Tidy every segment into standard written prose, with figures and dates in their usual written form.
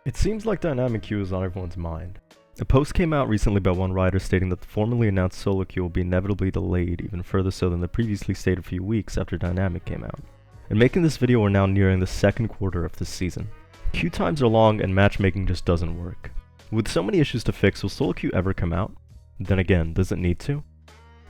It seems like dynamic queue is on everyone's mind. A post came out recently by one writer stating that the formerly announced solo queue will be inevitably delayed even further so than the previously stated few weeks after dynamic came out. In making this video, we're now nearing the second quarter of this season. Queue times are long and matchmaking just doesn't work. With so many issues to fix, will solo queue ever come out? Then again, does it need to?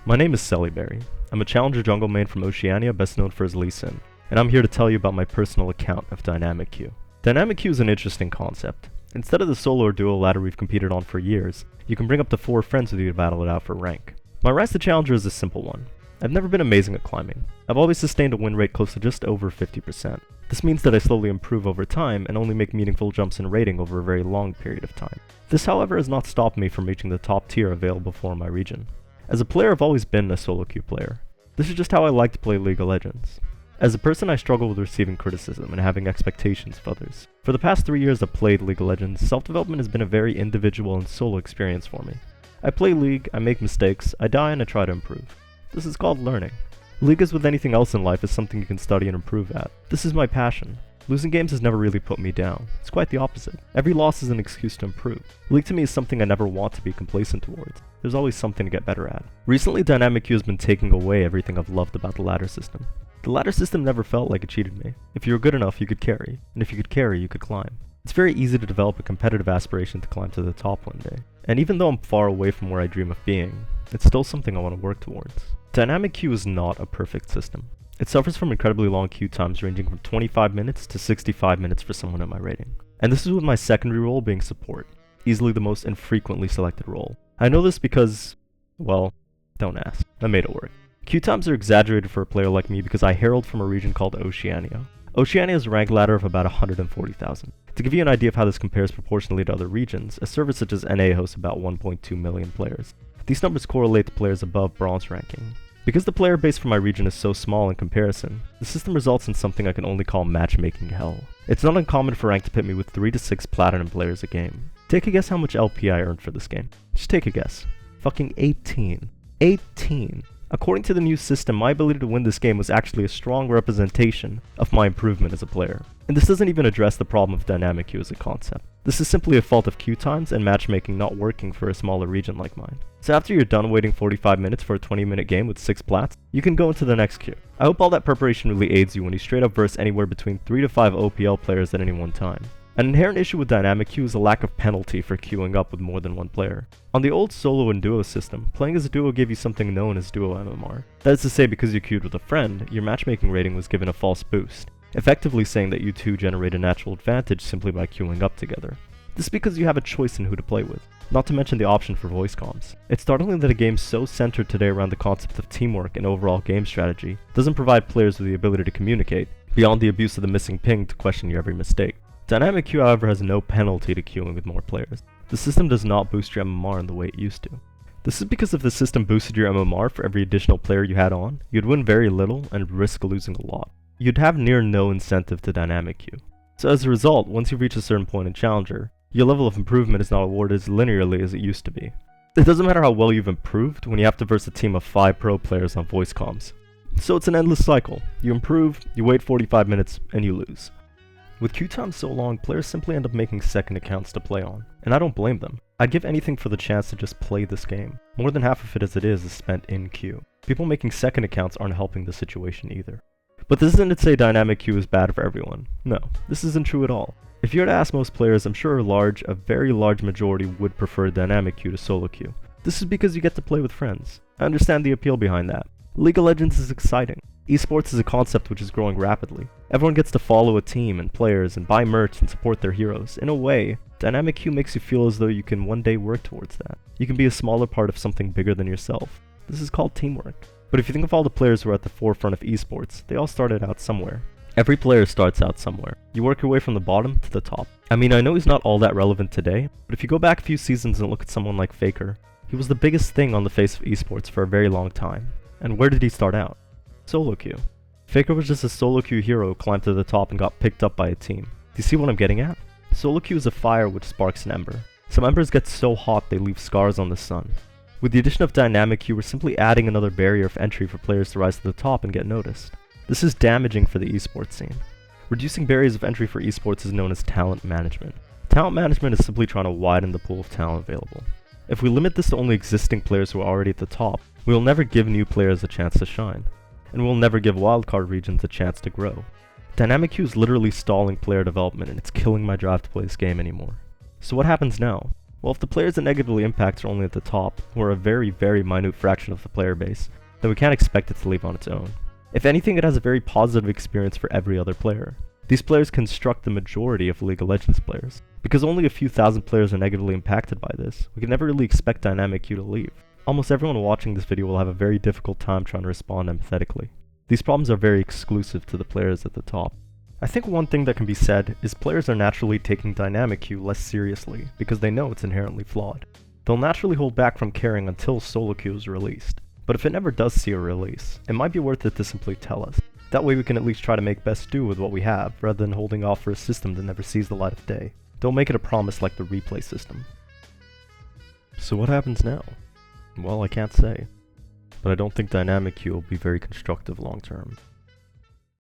My name is Cellybeary. I'm a challenger jungle main from Oceania, best known for his Lee Sin, and I'm here to tell you about my personal account of dynamic queue. Dynamic queue is an interesting concept. Instead of the solo or duo ladder we've competed on for years, you can bring up to 4 friends with you to battle it out for rank. My rise to challenger is a simple one. I've never been amazing at climbing. I've always sustained a win rate close to just over 50%. This means that I slowly improve over time and only make meaningful jumps in rating over a very long period of time. This, however, has not stopped me from reaching the top tier available for my region. As a player, I've always been a solo queue player. This is just how I like to play League of Legends. As a person, I struggle with receiving criticism and having expectations of others. For the past 3 years I've played League of Legends, self-development has been a very individual and solo experience for me. I play League, I make mistakes, I die, and I try to improve. This is called learning. League, as with anything else in life, is something you can study and improve at. This is my passion. Losing games has never really put me down. It's quite the opposite. Every loss is an excuse to improve. League to me is something I never want to be complacent towards. There's always something to get better at. Recently, dynamic queue has been taking away everything I've loved about the ladder system. The ladder system never felt like it cheated me. If you were good enough, you could carry, and if you could carry, you could climb. It's very easy to develop a competitive aspiration to climb to the top one day. And even though I'm far away from where I dream of being, it's still something I want to work towards. Dynamic queue is not a perfect system. It suffers from incredibly long queue times ranging from 25 minutes to 65 minutes for someone at my rating. And this is with my secondary role being support, easily the most infrequently selected role. I know this because, well, don't ask. I made it work. Queue times are exaggerated for a player like me because I herald from a region called Oceania. Oceania is a rank ladder of about 140,000. To give you an idea of how this compares proportionally to other regions, a server such as NA hosts about 1.2 million players. These numbers correlate to players above bronze ranking. Because the player base for my region is so small in comparison, the system results in something I can only call matchmaking hell. It's not uncommon for rank to pit me with 3 to 6 platinum players a game. Take a guess how much LP I earned for this game. Just take a guess. Fucking 18. 18. According to the new system, my ability to win this game was actually a strong representation of my improvement as a player. And this doesn't even address the problem of dynamic queue as a concept. This is simply a fault of queue times and matchmaking not working for a smaller region like mine. So after you're done waiting 45 minutes for a 20-minute game with 6 plats, you can go into the next queue. I hope all that preparation really aids you when you straight up verse anywhere between 3 to 5 OPL players at any one time. An inherent issue with dynamic queue is a lack of penalty for queuing up with more than one player. On the old solo and duo system, playing as a duo gave you something known as duo MMR. That is to say, because you queued with a friend, your matchmaking rating was given a false boost, effectively saying that you two generate a natural advantage simply by queuing up together. This is because you have a choice in who to play with, not to mention the option for voice comms. It's startling that a game so centered today around the concept of teamwork and overall game strategy doesn't provide players with the ability to communicate, beyond the abuse of the missing ping to question your every mistake. Dynamic queue, however, has no penalty to queuing with more players. The system does not boost your MMR in the way it used to. This is because if the system boosted your MMR for every additional player you had on, you'd win very little and risk losing a lot. You'd have near no incentive to dynamic queue. So as a result, once you reach a certain point in Challenger, your level of improvement is not awarded as linearly as it used to be. It doesn't matter how well you've improved when you have to verse a team of 5 pro players on voice comms. So it's an endless cycle. You improve, you wait 45 minutes, and you lose. With queue times so long, players simply end up making second accounts to play on, and I don't blame them. I'd give anything for the chance to just play this game. More than half of it as it is spent in queue. People making second accounts aren't helping the situation either. But this isn't to say dynamic queue is bad for everyone. No, this isn't true at all. If you were to ask most players, I'm sure a very large majority would prefer dynamic queue to solo queue. This is because you get to play with friends. I understand the appeal behind that. League of Legends is exciting. Esports is a concept which is growing rapidly. Everyone gets to follow a team and players and buy merch and support their heroes. In a way, dynamic queue makes you feel as though you can one day work towards that. You can be a smaller part of something bigger than yourself. This is called teamwork. But if you think of all the players who are at the forefront of esports, they all started out somewhere. Every player starts out somewhere. You work your way from the bottom to the top. I mean, I know he's not all that relevant today, but if you go back a few seasons and look at someone like Faker, he was the biggest thing on the face of esports for a very long time. And where did he start out? Solo queue. Faker was just a solo queue hero who climbed to the top and got picked up by a team. Do you see what I'm getting at? Solo queue is a fire which sparks an ember. Some embers get so hot they leave scars on the sun. With the addition of dynamic queue, we're simply adding another barrier of entry for players to rise to the top and get noticed. This is damaging for the esports scene. Reducing barriers of entry for esports is known as talent management. Talent management is simply trying to widen the pool of talent available. If we limit this to only existing players who are already at the top, we will never give new players a chance to shine, and we will never give wildcard regions a chance to grow. Dynamic Queue is literally stalling player development, and it's killing my drive to play this game anymore. So what happens now? Well, if the players that negatively impact are only at the top, who are a very, very minute fraction of the player base, then we can't expect it to leave on its own. If anything, it has a very positive experience for every other player. These players construct the majority of League of Legends players. Because only a few thousand players are negatively impacted by this, we can never really expect Dynamic Queue to leave. Almost everyone watching this video will have a very difficult time trying to respond empathetically. These problems are very exclusive to the players at the top. I think one thing that can be said is players are naturally taking Dynamic Queue less seriously because they know it's inherently flawed. They'll naturally hold back from caring until solo queue is released. But if it never does see a release, it might be worth it to simply tell us. That way we can at least try to make best do with what we have, rather than holding off for a system that never sees the light of day. Don't make it a promise like the replay system. So what happens now? Well, I can't say. But I don't think Dynamic Queue will be very constructive long term.